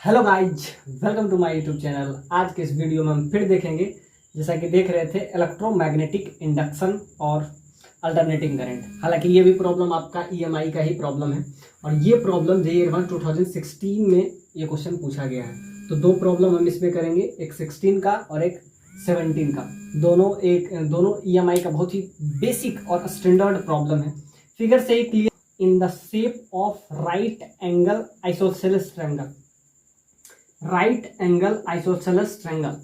Hello guys, welcome to my YouTube channel. आज के इस वीडियो में हम फिर देखेंगे, जैसा कि देख रहे थे, इलेक्ट्रोमैग्नेटिक इंडक्शन और अल्टरनेटिंग करंट। हालांकि ये भी प्रॉब्लम आपका ईएमआई का ही प्रॉब्लम है और ये प्रॉब्लम जेईई 2016 में ये क्वेश्चन पूछा गया है। तो दो प्रॉब्लम हम इसमें करेंगे, एक 16 का और एक 17 का। दोनों ईएमआई का बहुत ही बेसिक और स्टैंडर्ड प्रॉब्लम है। फिगर से ही clear, in the shape of right angle isosceles triangle, right angle isosceles triangle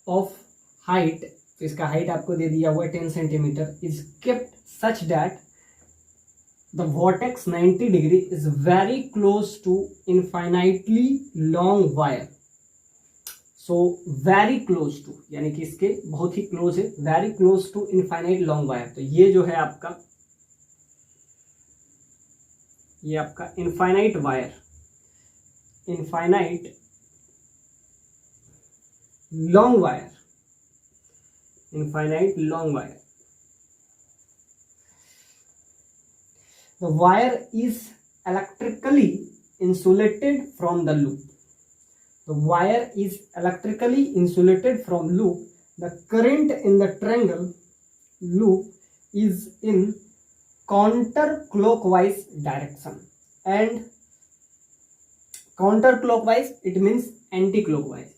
of height, तो इसका हाइट आपको दे दिया हुआ है 10 centimetre, is kept such that the vertex 90 degree is very close to infinitely long wire. So very close to यानी कि इसके बहुत ही क्लोज है, very close to infinite long wire. तो ये जो है आपका, ये आपका infinite wire, infinite long wire, infinite long wire. The wire is electrically insulated from the loop. The wire is electrically insulated from loop. The current in the triangle loop is in counterclockwise direction, and counterclockwise it means anti-clockwise,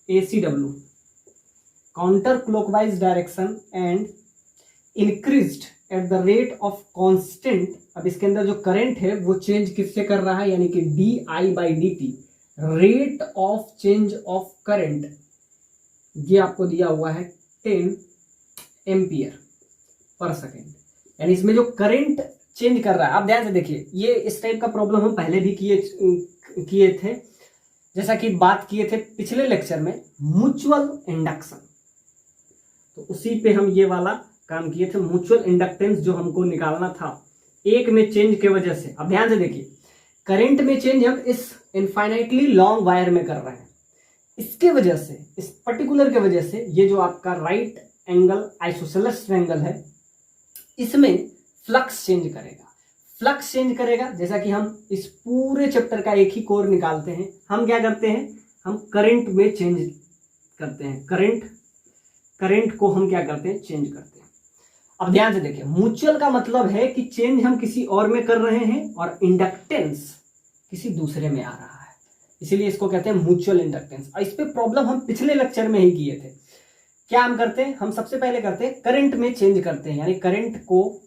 ACW, counterclockwise direction and increased at the rate of constant। अब इसके अंदर जो current है वो change किससे कर रहा है, यानी कि di/dt, rate of change of current, ये आपको दिया हुआ है 10 एम्पियर पर सेकेंड। यानी इसमें जो करंट चेंज कर रहा है, आप ध्यान से देखिए, ये इस टाइप का प्रॉब्लम हम पहले भी किए थे, जैसा कि बात किए थे पिछले लेक्चर में म्यूचुअल इंडक्शन। तो उसी पे हम ये वाला काम किए थे, म्यूचुअल इंडक्टेंस जो हमको निकालना था एक में चेंज के वजह से। अब ध्यान से देखिए, करंट में चेंज हम इस इनफाइनाइटली लॉन्ग वायर में कर रहे हैं, इसके वजह से, इस पर्टिकुलर के वजह से ये जो आपका राइट एंगल आइसोसेलेस ट्रायंगल है, इसमें फ्लक्स चेंज करेगा। फ्लक्स चेंज करेगा, जैसा कि हम इस पूरे चैप्टर का एक ही कोर निकालते हैं। हम क्या करते हैं, हम करंट में चेंज करते हैं, करंट को हम क्या करते हैं, चेंज करते हैं। अब ध्यान से देखिए, म्यूचुअल का मतलब है कि चेंज हम किसी और में कर रहे हैं और इंडक्टेंस किसी दूसरे में आ रहा है, इसीलिए इसको कहते हैं म्यूचुअल इंडक्टेंस। और इस पे प्रॉब्लम हम पिछले लेक्चर में ही किए थे। क्या हम करते हैं, हम सबसे पहले करते हैं करंट में चेंज करते हैं, यानी करंट को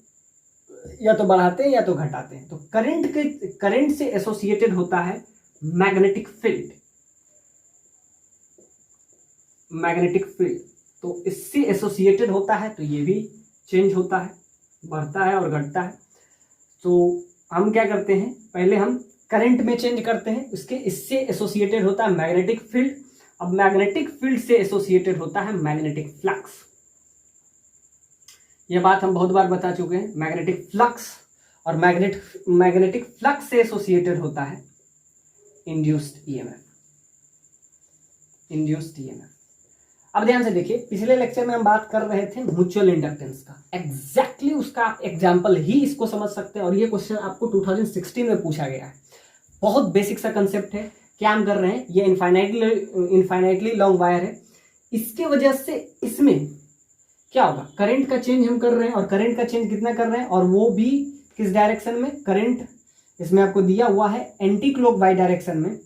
या तो बढ़ाते हैं या तो घटाते हैं। तो करंट से एसोसिएटेड होता है मैग्नेटिक फील्ड, मैग्नेटिक फील्ड, तो इससे एसोसिएटेड होता है, तो ये भी चेंज होता है, बढ़ता है और घटता है। तो हम क्या करते हैं, पहले हम करंट में चेंज करते हैं, इससे एसोसिएटेड होता है मैग्नेटिक फील्ड। अब मैग्नेटिक फील्ड से एसोसिएटेड होता है मैग्नेटिक फ्लक्स। यह बात हम बहुत बार बता चुके हैं, मैग्नेटिक फ्लक्स, और मैग्नेटिक फ्लक्स से एसोसिएटेड होता है इंड्यूस्ड ईएमएफ, इंड्यूस्ड ईएमएफ। अब ध्यान से देखिए, पिछले लेक्चर में हम बात कर रहे थे म्यूचुअल इंडक्टेंस का, एग्जैक्टली उसका एग्जांपल ही इसको समझ सकते हैं। और ये क्वेश्चन आपको 2016 में पूछा गया है। बहुत बेसिक सा कंसेप्ट है। क्या हम कर रहे हैं, ये इनफाइनाइटली लॉन्ग वायर है, इसके वजह से इसमें क्या होगा, करंट का चेंज हम कर रहे हैं, और करंट का चेंज कितना कर रहे हैं, और वो भी किस डायरेक्शन में, करंट इसमें आपको दिया हुआ है एंटी क्लॉकवाइज डायरेक्शन में,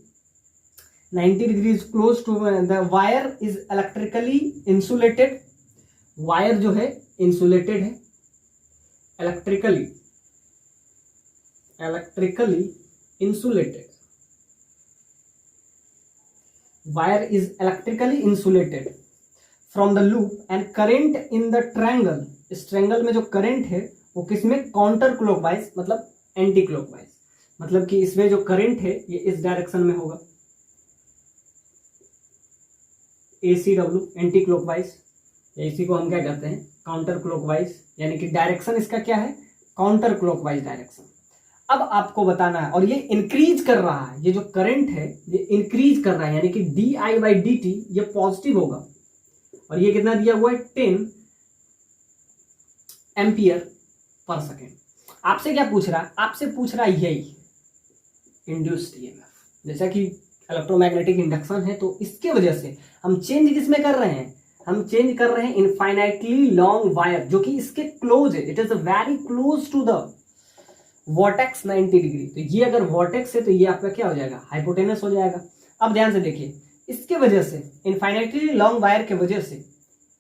90 degree close to the wire is electrically insulated. Wire जो है इंसुलेटेड है, electrically insulated, wire is electrically insulated from the loop, and current in the triangle, इस ट्रायंगल में जो करंट है वो किसमें, काउंटर क्लॉकवाइज, मतलब एंटी क्लॉकवाइज, मतलब कि इसमें जो करंट है ये इस डायरेक्शन में होगा, ACW, एंटी क्लॉकवाइज। इसी को हम क्या कहते हैं, काउंटर क्लॉकवाइज, यानी कि डायरेक्शन इसका क्या है, काउंटर क्लॉकवाइज डायरेक्शन। अब आपको बताना है, और ये इंक्रीज कर रहा है, ये जो करंट है ये इंक्रीज कर रहा है, यानी कि di/dt ये पॉजिटिव होगा, और ये कितना दिया हुआ है, 10 एम्पियर पर सेकेंड। आपसे क्या पूछ रहा है, आपसे पूछ रहा है यही इंड्यूस्ड ईएमएफ। जैसा कि इलेक्ट्रोमैग्नेटिक इंडक्शन है, तो इसके वजह से हम चेंज किसमें कर रहे हैं, हम चेंज कर रहे हैं इनफाइनाइटली लॉन्ग वायर, जो कि इसके क्लोज है, it is very close to the vertex 90 degree. तो ये अगर वर्टेक्स है तो ये आपका क्या हो जाएगा, हाइपोटेनस हो जाएगा। अब ध्यान से देखिए, इसके वजह से इनफाइनाइटली लॉन्ग वायर के वजह से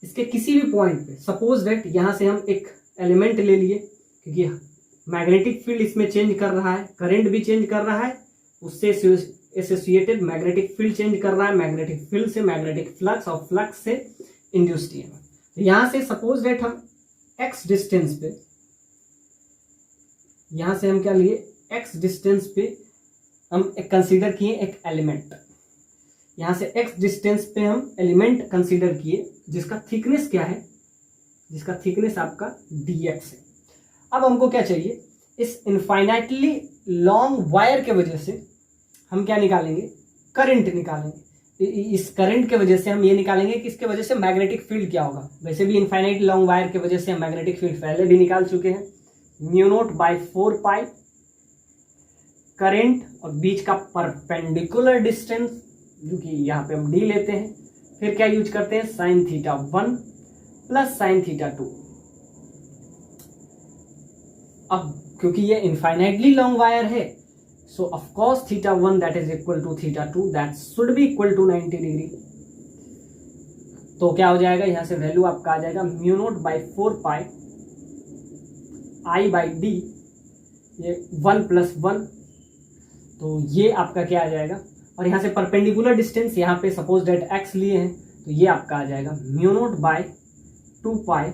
इसके किसी भी पॉइंट पे, सपोज दैट यहां से हम एक एलिमेंट ले लिए, क्योंकि मैग्नेटिक फील्ड इसमें चेंज कर रहा है, करंट भी चेंज कर रहा है, उससे एसोसिएटेड मैग्नेटिक फील्ड चेंज कर रहा है, मैग्नेटिक फील्ड से मैग्नेटिक फ्लक्स और फ्लक्स से इंड्यूस्ड ईएमएफ। तो यहां से सपोज दैट हम एक्स डिस्टेंस पे, यहां से हम क्या लिए, एक्स डिस्टेंस पे हम कंसीडर किए एक एलिमेंट, यहां से एक्स डिस्टेंस पे हम एलिमेंट कंसीडर किए जिसका थिकनेस क्या है, जिसका थिकनेस आपका dx है। अब हमको क्या चाहिए, इस इनफाइनाइटली लॉन्ग वायर के वजह से हम क्या निकालेंगे, करंट निकालेंगे। इस करंट के वजह से हम ये निकालेंगे कि इसके वजह से मैग्नेटिक फील्ड क्या होगा। वैसे भी इनफाइनाइट लॉन्ग वायर के वजह से हम मैग्नेटिक फील्ड पहले भी निकाल चुके हैं, mu naught by 4 pi current और बीच का परपेंडिकुलर डिस्टेंस, जो कि यहाँ पे हम डी लेते हैं, फिर क्या यूज करते हैं, sine theta 1 plus sine theta 2। अब क्योंकि ये इनफाइनाइटली लॉन्ग वायर है, so of course theta 1 that is equal to theta 2 that should be equal to 90 degree. तो क्या हो जाएगा, यहां से वैल्यू आपका आ जाएगा mu naught by 4 pi I by D, ये 1 प्लस 1, तो ये आपका क्या आ जाएगा, और यहां से परपेंडिकुलर डिस्टेंस यहाँ पे सपोज डेट एक्स लिए हैं, तो ये आपका आ जाएगा mu naught by 2 pi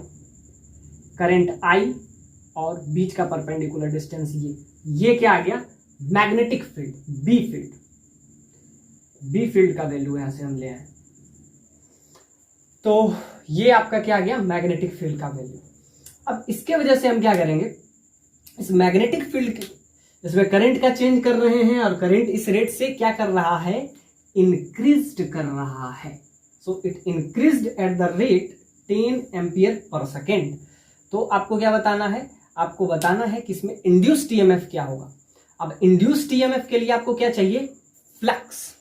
current I और बीच का परपेंडिकुलर डिस्टेंस ये क्या आ गया, मैग्नेटिक फील्ड, बी फील्ड का वैल्यू यहां से हम ले आए, तो ये आपका क्या आ गया, मैग्नेटिक फील्ड का वैल्यू। अब इसके वजह से हम क्या करेंगे, इस मैग्नेटिक फील्ड के इसमें करंट का चेंज कर रहे हैं, और करंट इस रेट से क्या कर रहा है, इंक्रीज्ड कर रहा है। So it increased at the rate 10 ampere per second. तो आपको क्या बताना है, आपको बताना है कि इसमें इंड्यूस्ड ईएमएफ क्या होगा। अब इंड्यूस्ड ईएमएफ के लिए आपको क्या चाहिए, फ्लक्स,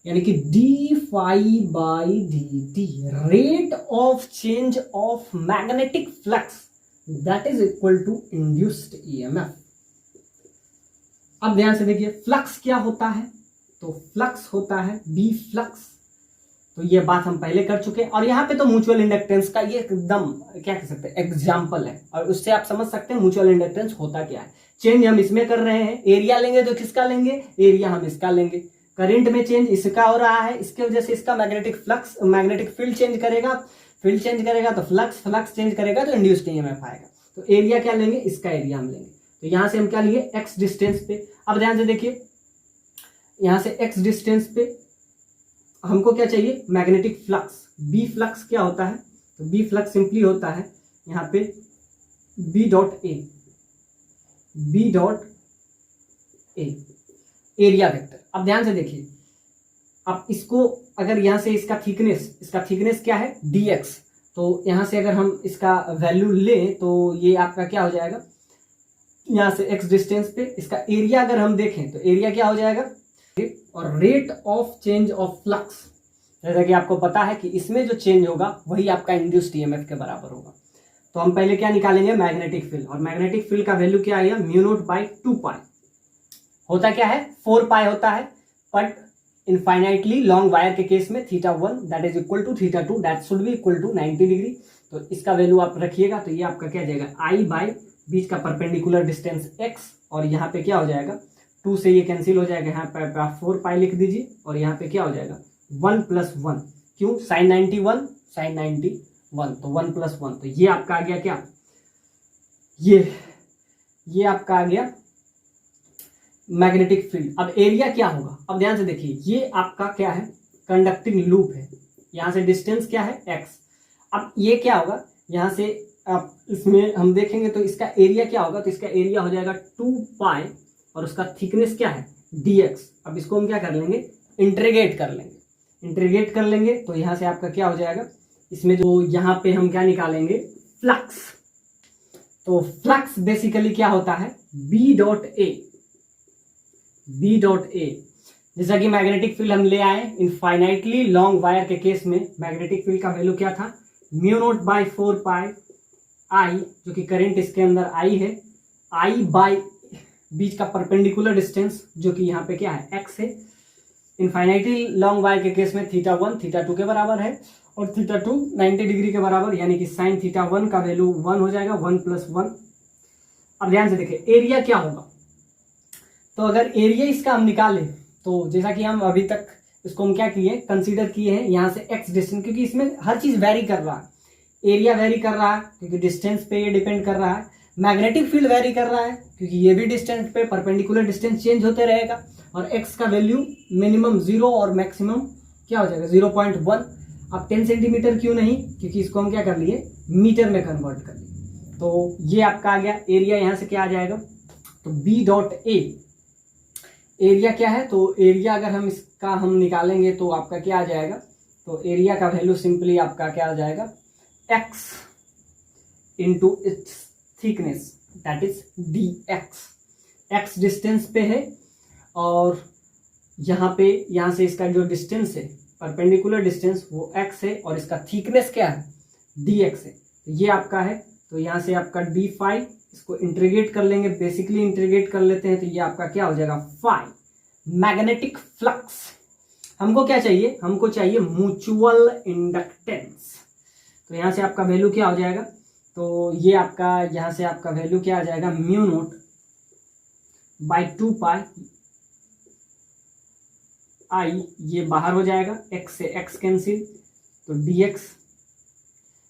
यानी कि d phi by d t, rate of change of magnetic flux, that is equal to induced EMF. अब ध्यान से देखिए, फ्लक्स क्या होता है, तो फ्लक्स होता है बी फ्लक्स, तो ये बात हम पहले कर चुके हैं। और यहाँ पे तो म्यूचुअल इंडक्टेंस का ये एकदम क्या कह सकते हैं, एग्जाम्पल है, और उससे आप समझ सकते हैं म्यूचुअल इंडक्टेंस होता क्या है। चेंज हम इसमें कर रहे हैं, एरिया लेंगे तो किसका लेंगे, एरिया हम इसका लेंगे। करंट में चेंज इसका हो रहा है, इसके वजह से इसका magnetic flux, magnetic field change करेगा, फील्ड चेंज करेगा तो फ्लक्स चेंज करेगा तो इंड्यूस्ड ईएमएफ आएगा। तो एरिया क्या लेंगे, इसका एरिया हम लेंगे। तो यहां से हम क्या लिए, एक्स डिस्टेंस पे। अब ध्यान से देखिए, यहां से एक्स डिस्टेंस पे हमको क्या चाहिए, मैग्नेटिक फ्लक्स, बी फ्लक्स क्या होता है, तो बी फ्लक्स सिंपली होता है यहाँ पे b dot a, area vector. अब ध्यान से देखिए, अब इसको अगर यहां से इसका थिकनेस क्या है, dx, तो यहां से अगर हम इसका वैल्यू लें तो ये आपका क्या हो जाएगा, यहां से x डिस्टेंस पे इसका एरिया अगर हम देखें तो एरिया क्या हो जाएगा, और rate of change of flux, जैसा कि आपको पता है कि इसमें जो चेंज होगा वही आपका इंड्यूस्ड ईएमएफ के बराबर होगा। तो हम पहले क्या निकालेंगे, मैग्नेटिक फील्ड, और मैग्नेटिक फील्ड का वैल्यू क्या आएगा, म्यू नॉट बाई 2 पाई, होता क्या है 4 पाई होता है, बट इनफाइनाइटली लॉन्ग वायर के केस में theta 1 that is equal to theta 2 that should be equal to 90 degree. तो इसका वैल्यू आप रखिएगा, तो ये आपका क्या जाएगा, आई बाई बीच का परपेंडिकुलर डिस्टेंस x, और यहाँ पे क्या हो जाएगा, 2 से ये कैंसिल हो जाएगा, यहाँ पे आप 4 पाई लिख दीजिए, और यहाँ पे क्या हो जाएगा 1 प्लस 1, क्यों, साइन 91 तो 1 प्लस 1, तो ये आपका आ गया क्या, ये आपका आ गया मैग्नेटिक फील्ड। अब एरिया क्या होगा, अब ध्यान से देखिए, ये आपका क्या है, कंडक्टिंग लूप है, यहां से डिस्टेंस क्या है x। अब ये क्या होगा, यहां से आप इसमें हम देखेंगे तो इसका एरिया क्या होगा, तो इसका एरिया हो जाएगा 2 पाई और उसका थिकनेस क्या है dx। अब इसको हम क्या कर लेंगे, इंटीग्रेट कर लेंगे, तो यहां से आपका क्या हो जाएगा, इसमें जो यहां पे हम क्या निकालेंगे, फ्लक्स। तो फ्लक्स बेसिकली क्या होता है, बी डॉट ए, जैसा कि मैग्नेटिक फील्ड हम ले आए इनफाइनाइटली लॉन्ग वायर के केस में मैग्नेटिक फील्ड का वैल्यू क्या था, म्यू नोट बाई 4 पाई आई, जो कि करंट इसके अंदर आई है, आई बाई बीच का परपेंडिकुलर डिस्टेंस जो कि यहाँ पे क्या है एक्स है। इनफाइनाइटली लॉन्ग वायर के केस में θ1 θ2 के बराबर है और θ2 90 डिग्री के बराबर, यानी कि साइन θ1 का वैल्यू 1 हो जाएगा, 1 + 1। अब ध्यान से देखिए एरिया क्या होगा, तो अगर एरिया इसका हम निकालें तो जैसा कि हम अभी तक इसको हम क्या किए कंसीडर किए हैं यहाँ से एक्स डिस्टेंस, क्योंकि इसमें हर चीज वेरी कर रहा है, एरिया वेरी कर रहा है क्योंकि डिस्टेंस पे ये डिपेंड कर रहा है, मैग्नेटिक फील्ड वेरी कर रहा है क्योंकि ये भी डिस्टेंस पे परपेंडिकुलर डिस्टेंस चेंज होते रहेगा, और एक्स का वैल्यू मिनिमम 0 और मैक्सिमम क्या हो जाएगा 0.1। अब 10 सेंटीमीटर क्यों नहीं, क्योंकि इसको हम क्या कर लिए मीटर में कन्वर्ट कर लिए, तो ये आपका आ गया एरिया। यहाँ से क्या आ जाएगा, तो बी डॉट ए एरिया क्या है, तो एरिया अगर हम इसका हम निकालेंगे तो आपका क्या आ जाएगा, तो एरिया का वैल्यू सिंपली आपका क्या आ जाएगा x into its thickness that is dx। x distance पे है और यहाँ से इसका जो डिस्टेंस है परपेंडिकुलर डिस्टेंस वो x है और इसका थिकनेस क्या है dx है, ये आपका है। तो यहाँ से आपका d फाई, इसको इंटीग्रेट कर लेंगे, बेसिकली इंटीग्रेट कर लेते हैं तो ये आपका क्या हो जाएगा फाई। मैग्नेटिक फ्लक्स हमको क्या चाहिए, हमको चाहिए म्यूचुअल इंडक्टेंस, तो यहाँ से आपका वैल्यू क्या हो जाएगा, तो ये आपका यहाँ से आपका वैल्यू क्या आ जाएगा म्यू नोट बाई 2 पाई आई, ये बाहर हो जाएगा, x से x कैंसिल तो dx,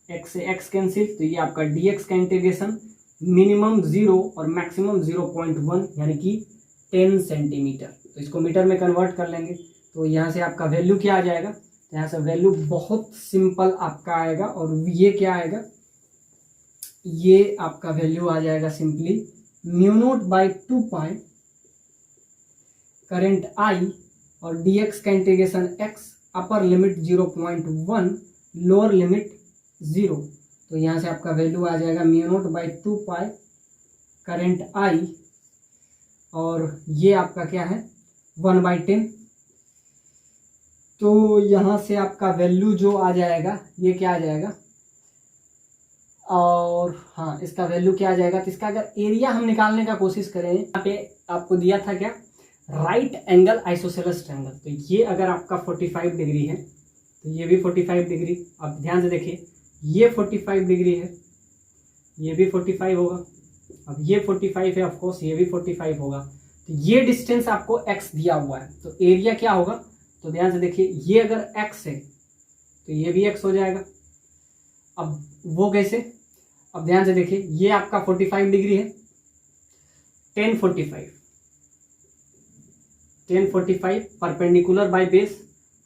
x से x कैंसिल तो ये आपका dx का इंटीग्रेशन मिनिमम 0 और मैक्सिमम 0.1 यानी कि 10 सेंटीमीटर, तो इसको मीटर में कन्वर्ट कर लेंगे तो यहाँ से आपका वैल्यू क्या आ जाएगा, तो यहाँ से वैल्यू बहुत सिंपल आपका आएगा और ये क्या आएगा, ये आपका वैल्यू आ जाएगा simply mu naught by 2 pi current I और dx का integration x, upper limit 0.1 lower limit 0, तो यहाँ से आपका वैल्यू आ जाएगा mu naught by 2 pi current I और ये आपका क्या है 1/10, तो यहाँ से आपका वैल्यू जो आ जाएगा ये क्या आ जाएगा, और हाँ इसका वैल्यू क्या आ जाएगा, तो इसका अगर एरिया हम निकालने का कोशिश करें, यहाँ पे आपको दिया था क्या राइट एंगल आइसोसेलेस ट्रायंगल, तो ये अगर आपका 45 डिग्री है तो ये भी 45 डिग्री, अब ध्यान से देखिए ये 45 डिग्री है, ये भी 45 होगा, अब ये 45 है ऑफकोर्स ये भी 45 होगा, तो ये डिस्टेंस आपको x दिया हुआ है, तो एरिया क्या होगा, तो ध्यान से देखिए ये अगर x है तो ये भी x हो जाएगा। अब वो कैसे, अब ध्यान से देखिए ये आपका 45 डिग्री है, 1045 परपेंडिकुलर बाय बेस,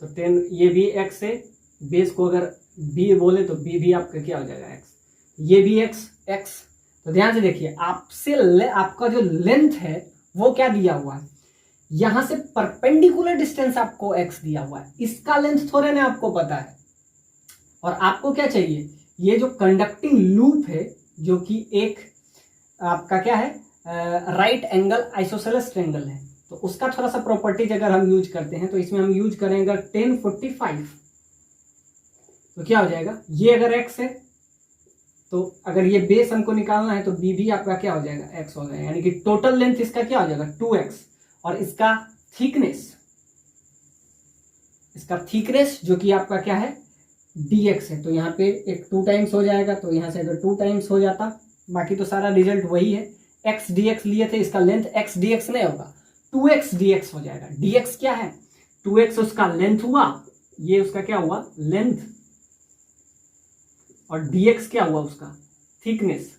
तो 10 ये भी x है, बेस को अगर b बोले तो b भी आपका क्या हो जाएगा x, ये भी x। तो ध्यान से देखिए आपका जो लेंथ है वो क्या दिया हुआ है, यहां से परपेंडिकुलर डिस्टेंस आपको x दिया हुआ है, इसका लेंथ थोड़े ना आपको पता है, और आपको क्या चाहिए ये जो कंडक्टिंग लूप है जो कि एक आपका क्या है राइट एंगल आइसोसेलेस ट्रायंगल है, तो उसका थोड़ा सा प्रॉपर्टीज अगर हम यूज करते हैं तो इसमें हम यूज करेंगे 1045, तो क्या हो जाएगा ये अगर x है तो अगर ये बेस हमको निकालना है तो b भी आपका क्या हो जाएगा x हो जाएगा, यानी कि टोटल लेंथ इसका क्या हो जाएगा 2x, और इसका थिकनेस जो कि आपका क्या है dx है, तो यहाँ पे एक 2 टाइम्स हो जाएगा, तो यहाँ से अगर 2 टाइम्स हो जाता, बाकी तो सारा रिजल्ट वही है, x dx लिए थे, इसका लेंथ x dx नहीं होगा 2x dx हो जाएगा। dx क्या है 2x उसका लेंथ हुआ, ये उसका क्या हुआ लेंथ, और dx क्या हुआ उसका थिकनेस।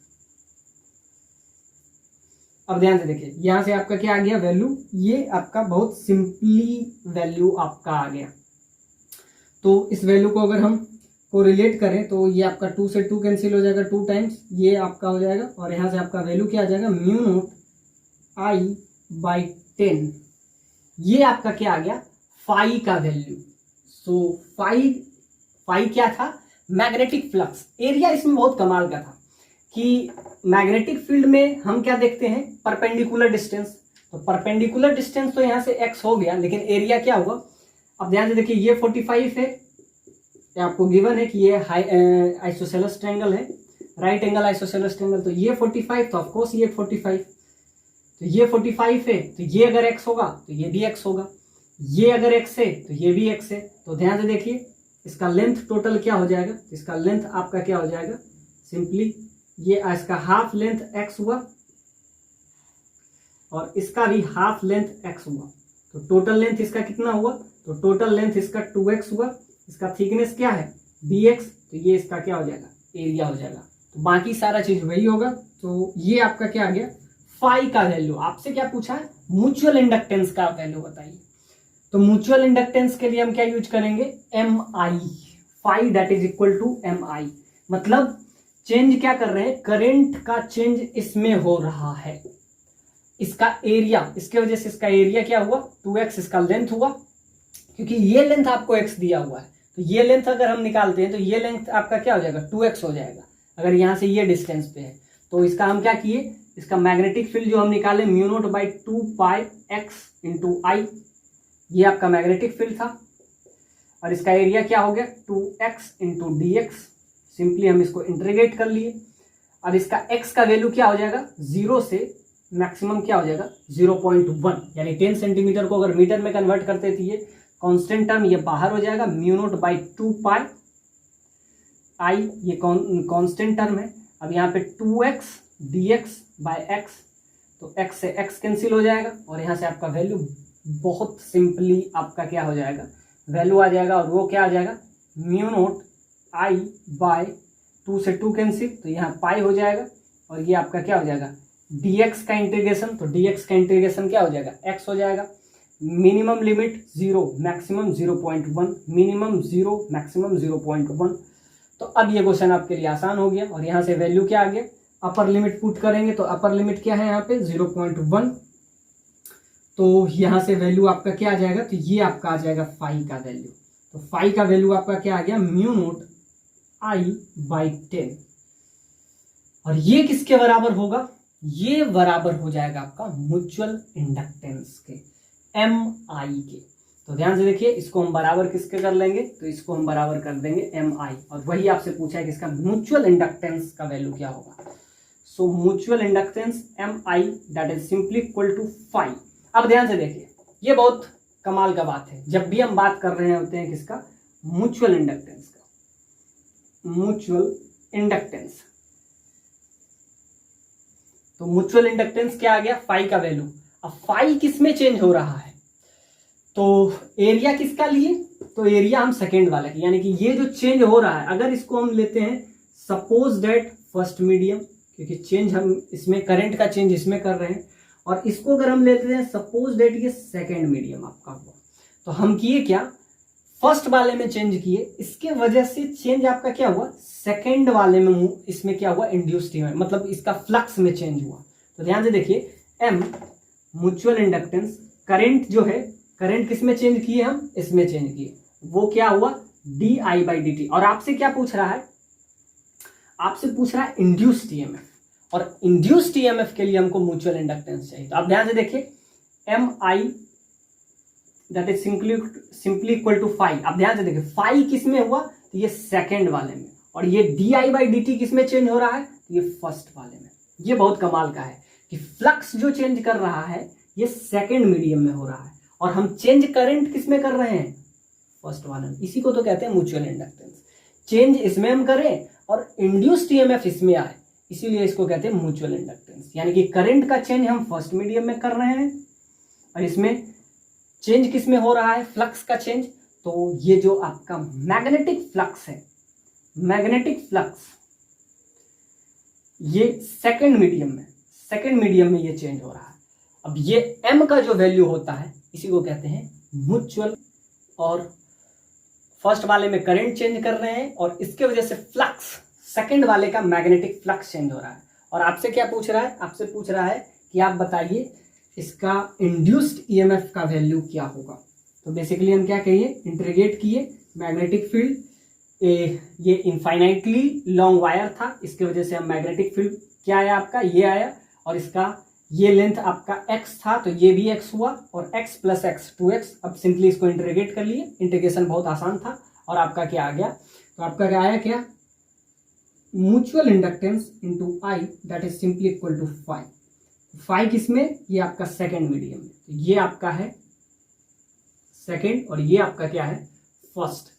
अब ध्यान से देखिए यहां से आपका क्या आ गया वैल्यू, ये आपका बहुत सिंपली वैल्यू आपका आ गया, तो इस वैल्यू को अगर हम कोरिलेट करें तो ये आपका 2 से 2 कैंसिल हो जाएगा, 2 टाइम्स ये आपका हो जाएगा, और यहाँ से आपका वैल्यू क्या आ जाएगा म्यू नोट आई बाई 10, ये आपका क्या आ गया फाई का वैल्यू। सो फाई क्या था मैग्नेटिक फ्लक्स। एरिया इसमें बहुत कमाल का था कि मैग्नेटिक फील्ड में हम क्या देखते हैं परपेंडिकुलर डिस्टेंस, तो परपेंडिकुलर डिस्टेंस तो यहाँ से x हो गया, लेकिन एरिया क्या हुआ? अब ध्यान से देखिए, ये 45 है, ये आपको गिवन है कि ये आइसोसेलेस ट्रायंगल है, राइट एंगल आइसोसेलेस ट्रायंगल, तो ये 45, तो ऑफकोर्स ये 45, तो ये 45 है, तो ये अगर x होगा तो ये भी x होगा, ये अगर x है तो ये भी x है। तो ध्यान से देखिए, इसका लेंथ टोटल क्या हो जाएगा? इसका लेंथ आपका क्या हो जाएगा? सिंपली ये इसका हाफ लेंथ x हुआ और इसका भी हाफ लेंथ x हुआ, तो टोटल लेंथ इसका कितना हुआ? तो टोटल लेंथ इसका 2x हुआ, इसका थिकनेस क्या है? bx, तो ये इसका क्या हो जाएगा? एरिया हो जाएगा। तो बाकी सारा चीज वही होगा। तो ये आपका क्या आ गया? फाई का वैल्यू। आपसे क्या पूछा है? म्यूचुअल इंडक्टेंस का वैल्यू बताइए। तो म्यूचुअल इंडक्टेंस के लिए हम क्या यूज करेंगे? MI, phi that is equal to MI। मतलब चेंज क्या कर रहे हैं? करंट का चेंज इसमें हो रहा है, इसका एरिया, इसके वजह से इसका एरिया क्या हुआ? 2x इसका लेंथ हुआ, क्योंकि ये लेंथ आपको x दिया हुआ है, तो ये लेंथ अगर हम निकालते हैं तो ये लेंथ आपका क्या हो जाएगा? 2x हो जाएगा, अगर यहां से ये डिस्टेंस पे है। तो इसका हम क्या किए? इसका मैग्नेटिक फील्ड जो हम निकाले μ0/2πx इंटू आई, ये आपका मैग्नेटिक फील्ड था, और इसका एरिया क्या हो गया? 2x into dx। सिंपली हम इसको इंटीग्रेट कर लिए, और इसका x का वैल्यू क्या हो जाएगा? 0 से मैक्सिमम क्या हो जाएगा? 0.1, यानी 10 सेंटीमीटर को अगर मीटर में कन्वर्ट करते थे, ये कांस्टेंट टर्म ये बाहर हो जाएगा, μ0/2π आई, ये कांस्टेंट टर्म है। अब यहाँ पे 2x dx/x, तो x से x कैंसिल हो जाएगा, और यहाँ से आपका वैल्यू बहुत सिंपली आपका क्या हो जाएगा? वैल्यू आ जाएगा, और वो क्या आ जाएगा? μ0I/2 से 2 कैंसिल, तो यहाँ पाई हो जाएगा, और ये आपका क्या हो जाएगा? dx का इंटीग्रेशन, तो dx का इंटीग्रेशन क्या हो जाएगा? x हो जाएगा। Minimum limit 0, maximum 0.1, minimum 0, maximum 0.1। तो अब ये क्वेश्चन आपके लिए आसान हो गया, और यहाँ से वैल्यू क्या आ गया? अपर लिमिट पुट करेंगे, तो अपर लिमिट क्या है यहाँ पे? 0.1। तो यहाँ से वैल्यू आपका क्या आ जाएगा? तो ये आपका आ जाएगा फाई का वैल्यू। तो फाई का वैल्यू आपका क्या आ गया? μ0I/10। और ये किसके बराबर होगा? ये बराबर हो जाएगा आपका म्यूचुअल इंडक्टेंस के, MI के। तो ध्यान से देखिए, इसको हम बराबर किसके कर लेंगे? तो इसको हम बराबर कर देंगे MI, और वही आपसे पूछा है कि इसका म्यूचुअल इंडक्टेंस का वैल्यू क्या होगा। So mutual inductance MI that is simply equal to phi. अब ध्यान से देखिए, ये बहुत कमाल का बात है, जब भी हम बात कर रहे होते हैं किसका? म्यूचुअल इंडक्टेंस का। म्यूचुअल इंडक्टेंस, तो म्यूचुअल इंडक्टेंस क्या आ गया? फाई का वैल्यू। अब फाई किस में चेंज हो रहा है? तो एरिया किसका लिए? तो एरिया हम सेकेंड वाला की, यानी कि ये जो चेंज हो रहा है, अगर इसको हम लेते हैं सपोज दैट फर्स्ट मीडियम, क्योंकि चेंज हम इसमें करंट का चेंज इसमें कर रहे हैं, और इसको अगर हम लेते हैं सपोज दैट ये सेकेंड मीडियम आपका हुआ, तो हम किए क्या? फर्स्ट वाले में चेंज किए, इसके वजह से चेंज आपका क्या हुआ? सेकेंड वाले में इसमें क्या हुआ? इंड्यूस्ड ईएमएफ, मतलब इसका फ्लक्स में चेंज हुआ। तो ध्यान से देखिए, M म्यूचुअल इंडक्टेंस, करंट जो है, करंट किस में चेंज किए? हम इसमें चेंज किए, वो क्या हुआ? di/dt। और आपसे क्या पूछ रहा है? आपसे पूछ रहा है इंड्यूस्ड ईएमएफ, और इंड्यूस्ड ईएमएफ के लिए हमको म्यूचुअल इंडक्टेंस चाहिए। तो आप ध्यान से देखिए, MI that is simply equal to phi. अब ध्यान से देखिए, फाई किस में हुआ? तो ये सेकेंड वाले में, और ये di/dt किस में चेंज हो रहा है? तो ये फर्स्ट वाले में। ये बहुत कमाल का है कि फ्लक्स जो चेंज कर रहा है ये सेकेंड मीडियम में हो रहा है, और हम चेंज करंट किस में कर रहे हैं? फर्स्ट वाले में। इसी को तो कहते हैं म्यूचुअल इंडक्टेंस। चेंज इसमें हम करें और इंड्यूस्ड ईएमएफ इसमें आए, इसीलिए इसको कहते हैं म्यूचुअल इंडक्टेंस। यानी कि करंट का चेंज हम फर्स्ट मीडियम में कर रहे हैं, और इसमें चेंज किस में हो रहा है? फ्लक्स का चेंज। तो ये जो आपका मैग्नेटिक फ्लक्स है, मैग्नेटिक फ्लक्स, ये सेकेंड मीडियम में ये चेंज हो रहा है। अब ये M का जो वैल्यू होता है, इसी को कहते हैं म्यूचुअल, और फर्स्ट वाले में करंट चेंज कर रहे हैं, और इसके वजह से फ्लक्स, सेकेंड वाले का मैग्नेटिक फ्लक्स चेंज हो रहा है। और आपसे क्या पूछ रहा है? आपसे पूछ रहा है कि आप बताइए इसका इंड्यूस्ड ईएमएफ का वैल्यू क्या होगा। तो बेसिकली हम क्या कहिए? इंटीग्रेट किए मैग्नेटिक फील्ड, ये इनफाइनाइटली लॉन्ग वायर था, इसके वजह से हम मैग्नेटिक फील्ड क्या आया आपका? ये आया, और इसका ये लेंथ आपका x था तो ये भी x हुआ, और x प्लस एक्स 2x। अब सिंपली इसको इंटीग्रेट कर लिए, इंटीग्रेशन बहुत आसान था, और आपका क्या आ गया, तो आपका क्या आया, क्या mutual inductance into I that is simply equal to 5 किसमें, ये आपका सेकेंड मीडियम में, तो ये आपका है सेकेंड और ये आपका क्या है फर्स्ट।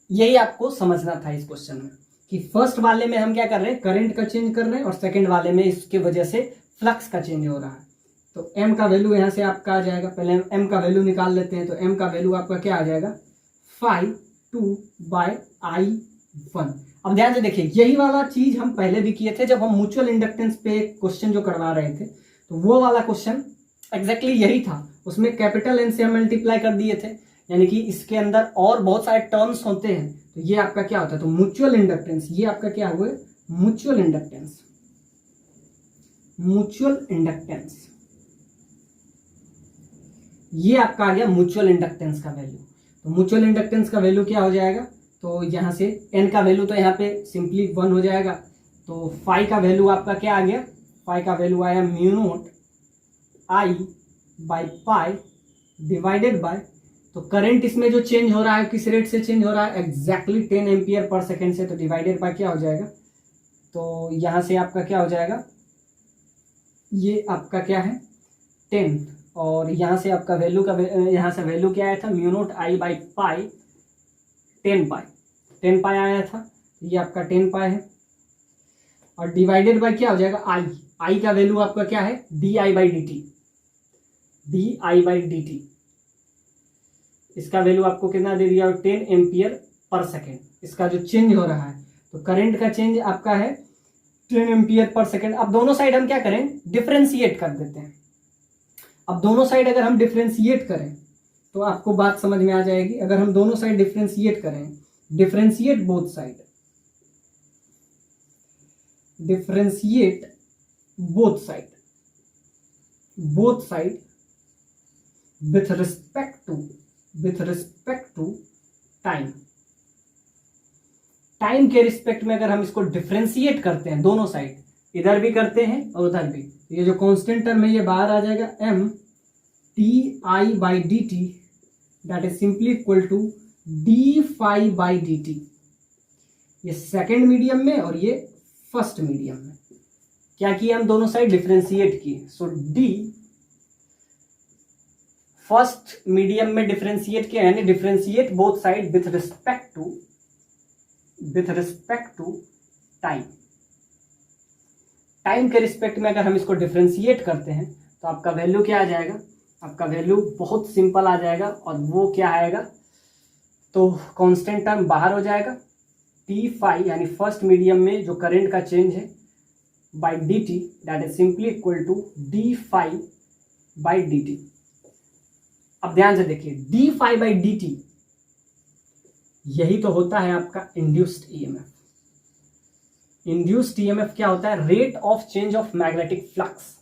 यही आपको समझना था इस क्वेश्चन में कि फर्स्ट वाले में हम क्या कर रहे हैं, करंट का चेंज कर रहे हैं, और सेकेंड वाले में इसके वजह से फ्लक्स का चेंज हो रहा है। तो m का वैल्यू यहां से आपका आ जाएगा, पहले हम m का वैल्यू निकाल लेते हैं। तो m का वैल्यू आपका क्या आ जाएगा 5/2/I1। अब ध्यान से देखिए, यही वाला चीज हम पहले भी किए थे जब हम म्यूचुअल इंडक्टेंस पे क्वेश्चन जो करवा रहे थे, तो वो वाला क्वेश्चन एग्जैक्टली यही था। उसमें कैपिटल एन से हम मल्टीप्लाई कर दिए थे, यानी कि इसके अंदर और बहुत सारे टर्म्स होते हैं, तो ये आपका क्या होता है, तो म्यूचुअल इंडक्टेंस, ये आपका क्या हुआ म्यूचुअल इंडक्टेंस, म्यूचुअल इंडक्टेंस, ये आपका आ गया म्यूचुअल इंडक्टेंस का वैल्यू। तो म्यूचुअल इंडक्टेंस का वैल्यू क्या हो जाएगा, तो यहां से n का वैल्यू तो यहाँ पे सिंपली 1 हो जाएगा। तो फाई का वैल्यू आपका क्या आ गया, फाई का वैल्यू आया म्यू नोट I/पाई डिवाइडेड बाय, तो करंट इसमें जो चेंज हो रहा है किस रेट से चेंज हो रहा है, एग्जैक्टली 10 एम्पियर पर सेकेंड से, तो डिवाइडेड बाय क्या हो जाएगा, तो यहां से आपका क्या हो जाएगा, ये आपका क्या है 10, और यहां से आपका वैल्यू का यहां से वैल्यू क्या आया था म्यू नोट I/पाई 10 पाई आया था, ये आपका 10 पाई है, और डिवाइडेड बाय क्या हो जाएगा आई का वैल्यू आपका क्या है DI/dt, DI/dt इसका वैल्यू आपको कितना दे दिया 10 एम्पियर पर सेकेंड, इसका जो चेंज हो रहा है, तो करंट का चेंज आपका है 10 एम्पियर पर सेकेंड। अब दोनों साइड हम क्या करें, डिफरेंशिएट कर देते हैं। अब दोनों साइड अगर हम डिफरेंशिएट करें तो आपको बात समझ में आ जाएगी। अगर हम दोनों साइड डिफरेंशिएट करें, differentiate both side, differentiate both side, both side with respect to time, time के रिस्पेक्ट में अगर हम इसको डिफरेंशिएट करते हैं दोनों साइड, इधर भी करते हैं और उधर भी, ये जो कांस्टेंट टर्म है ये बाहर आ जाएगा mTI/dt that is simply equal to dφ/dt। ये सेकेंड मीडियम में और ये फर्स्ट मीडियम में क्या किया, हम दोनों साइड डिफरेंशिएट किए। सो d फर्स्ट मीडियम में डिफरेंशिएट किया, यानी differentiate both side with respect to time, time के रिस्पेक्ट में अगर हम इसको डिफरेंशिएट करते हैं तो आपका वैल्यू क्या आ जाएगा, आपका वैल्यू बहुत सिंपल आ जाएगा, और वो क्या आएगा, तो कांस्टेंट टर्म बाहर हो जाएगा, dφ यानी फर्स्ट मीडियम में जो करंट का चेंज है by dt that is simply equal to dφ/dt। अब ध्यान से देखिए, dφ/dt यही तो होता है आपका इंड्यूस्ड ईएमएफ। इंड्यूस्ड ईएमएफ क्या होता है, rate of change of magnetic flux,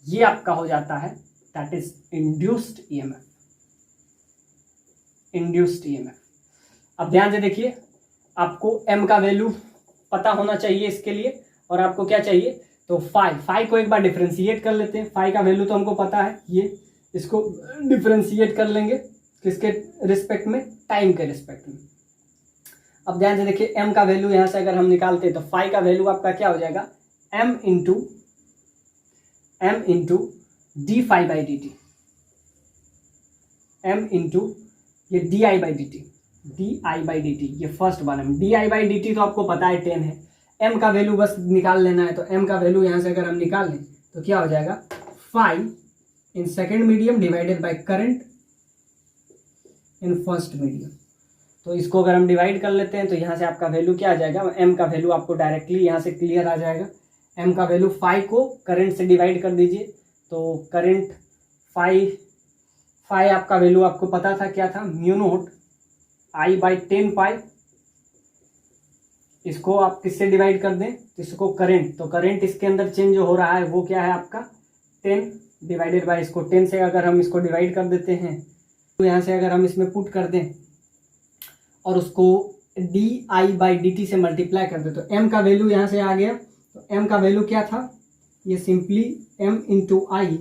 ये आपका हो जाता है that is induced EMF, induced EMF. अब ध्यान से देखिए, आपको m का वैल्यू पता होना चाहिए इसके लिए, और आपको क्या चाहिए, तो फाई को एक बार डिफरेंशिएट कर लेते हैं। फाई का वैल्यू तो हमको पता है, ये इसको डिफरेंशिएट कर लेंगे किसके रिस्पेक्ट में, टाइम के रिस्पेक्ट में। अब ध्यान से देखिए, m का वैल्यू यहां से अगर हम निकालते हैं तो फाई का वैल्यू आपका क्या हो जाएगा m into dφ/dt, m into ये dI/dt, ये फर्स्ट वाला में dI/dt तो आपको पता है 10 है, m का वैल्यू बस निकाल लेना है। तो m का वैल्यू यहां से अगर हम निकाल लें तो क्या हो जाएगा 5 in second medium divided by current in first medium. तो इसको अगर हम डिवाइड कर लेते हैं तो यहाँ से आपका वैल्यू क्या आ जाएगा, m का वैल्यू आपको डायरेक्टली यहाँ से क्लियर आ जाएगा। m का वैल्यू 5 को करंट से डिवाइड कर दीजिए, तो करंट 5 आपका वैल्यू आपको पता था क्या था, म्यू नोट I/10 पाई। इसको आप किससे डिवाइड कर दें, इसको करंट, तो करंट इसके अंदर चेंज जो हो रहा है वो क्या है आपका 10 डिवाइडेड बाय, इसको 10 से अगर हम इसको डिवाइड कर देते हैं तो यहाँ से अगर हम इसमें पुट कर दें और उसको dI/dt से मल्टीप्लाई कर दे, तो m का वैल्यू यहाँ से आ गया। तो m का वैल्यू क्या था ये simply m into I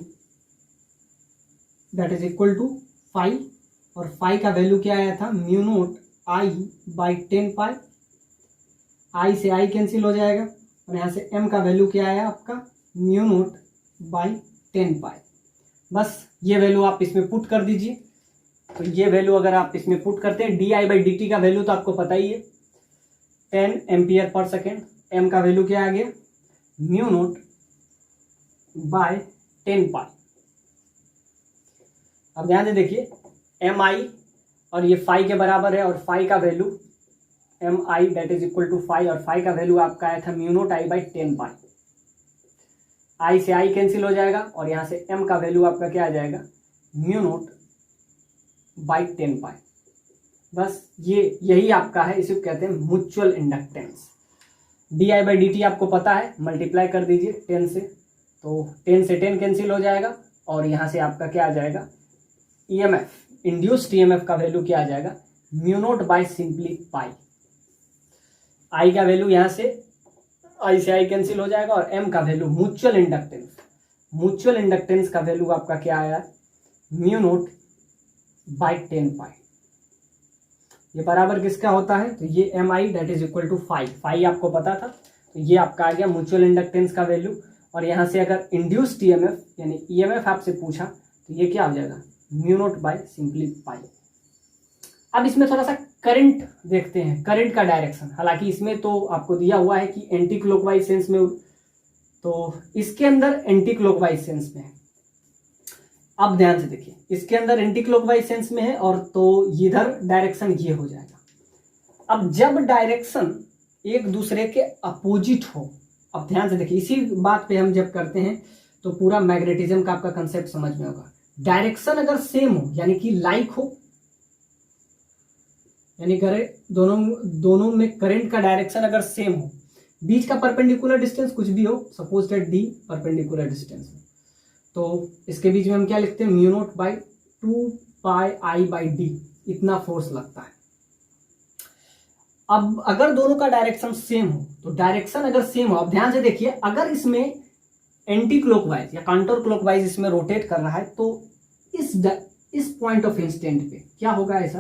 that is equal to 5, और 5 का वैल्यू क्या आया था, mu naught I by 10 pi. I से आई कैंसिल हो जाएगा, और यहाँ से m का वैल्यू क्या आया आपका, म्यू नोट बाई 10 पाई। बस ये वैल्यू आप इसमें पुट कर दीजिए। तो ये वैल्यू अगर आप इसमें पुट करते हैं, D I by d t का वैल्यू तो आपको पता ही है 10 एम्पियर पर सेकेंड, m का वैल्यू क्या आ गया, म्यू नोट बाय 10 पाई। अब ध्यान से देखिए एम आई और ये फाई के बराबर है, और फाई का value m I that is equal to phi, और फाई का वैल्यू आपका आया था mu naught I by 10 pi. I से आई कैंसिल हो जाएगा, और यहाँ से m का वैल्यू आपका क्या आ जाएगा, म्यू नोट बाई 10 पाई। बस यही आपका है, इसे कहते हैं mutual inductance. D I by d T आपको पता है, मल्टीप्लाई कर दीजिए 10 से, तो 10 से 10 कैंसिल हो जाएगा, और यहाँ से आपका क्या आ जाएगा, EMF इंड्यूस्ड EMF का वैल्यू क्या आ जाएगा, mu naught by simply pi. I का वैल्यू यहाँ से आई से आई कैंसिल हो जाएगा, और m का वैल्यू म्यूचुअल इंडक्टेंस का वैल्यू आपका क्या आया, म्यू नोट बाई 10 पाई। ये बराबर किसका होता है, तो ये m I that is equal to phi आपको पता था, तो ये आपका आ गया म्यूचुअल इंडक्टेंस का वैल्यू। और यहाँ से अगर इंड्यूस्ड EMF यानी EMF आपसे पूछा तो ये क्या हो जाएगा, म्यू नोट बाई सिंपली पाई। अब इसमें थोड़ा सा करंट देखते हैं, करंट का डायरेक्शन। हालांकि इसमें तो आपको दिया हुआ है कि एंटी क्लॉकवाइज सेंस में, तो इसके अंदर एंटी क्लॉकवाइज सेंस में है। अब ध्यान से देखिए, इसके अंदर एंटी क्लॉकवाइज सेंस में है, और तो इधर डायरेक्शन ये हो जाएगा। अब जब डायरेक्शन एक दूसरे के अपोजिट हो, अब ध्यान से देखिए, इसी बात पे हम जब करते हैं तो पूरा मैग्नेटिज्म का आपका कंसेप्ट समझ में होगा। डायरेक्शन अगर सेम हो यानी कि लाइक हो, यानी दोनों में करंट का डायरेक्शन अगर सेम हो, बीच का परपेंडिकुलर डिस्टेंस कुछ भी हो, suppose that D perpendicular distance हो, तो इसके बीच में हम क्या लिखते हैं, mu naught by 2 pi I by D, इतना फोर्स लगता है। अब अगर दोनों का डायरेक्शन सेम हो, तो डायरेक्शन अगर सेम हो, अब ध्यान से देखिए, अगर इसमें एंटी क्लॉकवाइज या काउंटर क्लॉकवाइज इसमें रोटेट कर रहा है, तो इस पॉइंट ऑफ इंस्टेंट पे क्या होगा, ऐसा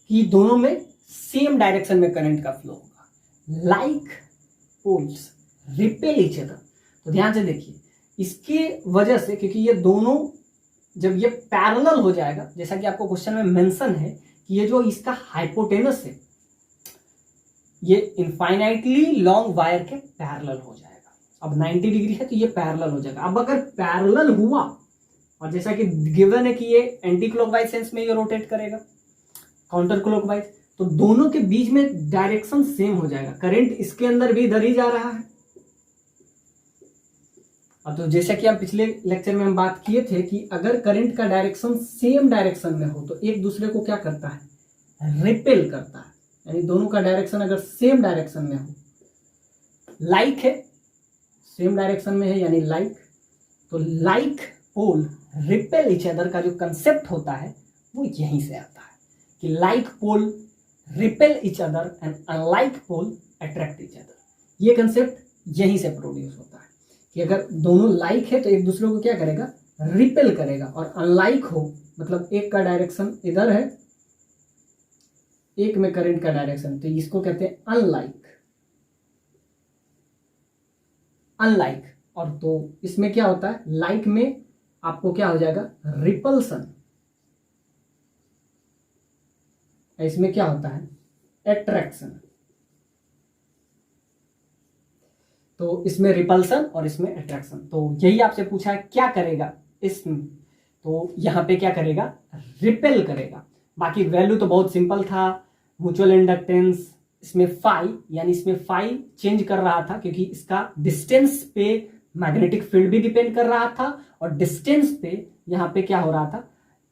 कि दोनों में सेम डायरेक्शन में करंट का फ्लो होगा। Like poles repel each other. तो ध्यान से देखिए, इसके वजह से, क्योंकि ये दोनों जब ये पैरेलल हो जाएगा, जैसा कि आपको क्वेश्चन में मेंशन है कि ये जो इसका हाइपोटेनस है ये इनफाइनाइटली लॉन्ग वायर के पैरेलल हो जाएगा। अब 90 डिग्री है तो ये पैरेलल हो जाएगा। अब अगर पैरेलल हुआ, और जैसा कि गिवन है कि ये एंटी क्लॉकवाइज सेंस में ये रोटेट करेगा, काउंटर क्लॉकवाइज, तो दोनों के बीच में डायरेक्शन सेम हो जाएगा। करंट इसके अंदर भी इधर ही जा रहा है। अब तो जैसा कि हम पिछले लेक्चर में हम बात किए थे कि अगर करंट का डायरेक्शन सेम डायरेक्शन में हो तो एक दूसरे को क्या करता है, रिपेल करता है। यानी दोनों का डायरेक्शन अगर सेम डायरेक्शन में हो, लाइक है, सेम डायरेक्शन में है यानी लाइक, तो like pole repel each other का जो कंसेप्ट होता है वो यहीं से आता है कि like pole repel each other and unlike pole attract each other. ये कंसेप्ट यहीं से प्रोड्यूस होता है कि अगर दोनों लाइक है तो एक दूसरे को क्या करेगा, रिपेल करेगा, और अनलाइक हो मतलब एक का डायरेक्शन इधर है, एक में करंट का डायरेक्शन, तो इसको कहते हैं अनलाइक। अनलाइक, और तो इसमें क्या होता है, लाइक में आपको क्या हो जाएगा, रिपल्सन, इसमें क्या होता है, एट्रैक्शन। तो इसमें रिपल्सन और इसमें अट्रैक्शन। तो यही आपसे पूछा है क्या करेगा इसमें, तो यहां पे क्या करेगा, रिपेल करेगा। बाकी वैल्यू तो बहुत सिंपल था, म्यूचुअल इंडक्टेंस, इसमें फाई, यानी इसमें फाई चेंज कर रहा था क्योंकि इसका डिस्टेंस पे मैग्नेटिक फील्ड भी डिपेंड कर रहा था, और डिस्टेंस पे यहाँ पे क्या हो रहा था,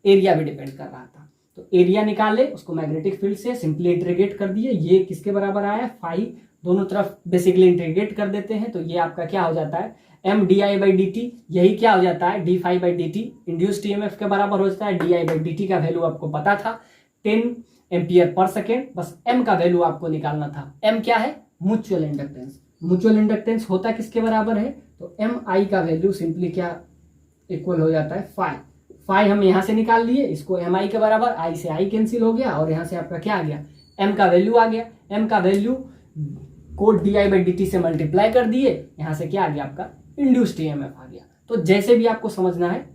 एरिया भी डिपेंड कर रहा था। तो एरिया निकाले, उसको मैग्नेटिक फील्ड से सिंपली इंटीग्रेट कर दिए, ये किसके बराबर आया, फाई, दोनों तरफ बेसिकली इंटीग्रेट कर देते हैं, तो ये आपका क्या हो जाता है, m d I by d t, यही क्या हो जाता है, d phi by d t, induced EMF के बराबर हो जाता है। D I by d t का वैल्यू आपको पता था 10 एम्पियर पर सेकेंड, बस m का वैल्यू आपको निकालना था। m क्या है, म्यूचुअल इंडक्टेंस। म्यूचुअल इंडक्टेंस होता किसके बराबर है, तो एम आई का वैल्यू सिंपली क्या इक्वल हो जाता है फाई। फाई हम यहां से निकाल लिए, इसको एम आई के बराबर, आई से आई कैंसिल हो गया और यहां से आपका क्या आ गया, एम का वैल्यू आ गया। एम का वैल्यू को D I by d T से मल्टीप्लाई कर दिए, यहां से क्या आ गया आपका इंड्यूस्ड ईएमएफ आ गया। तो जैसे भी आपको समझना है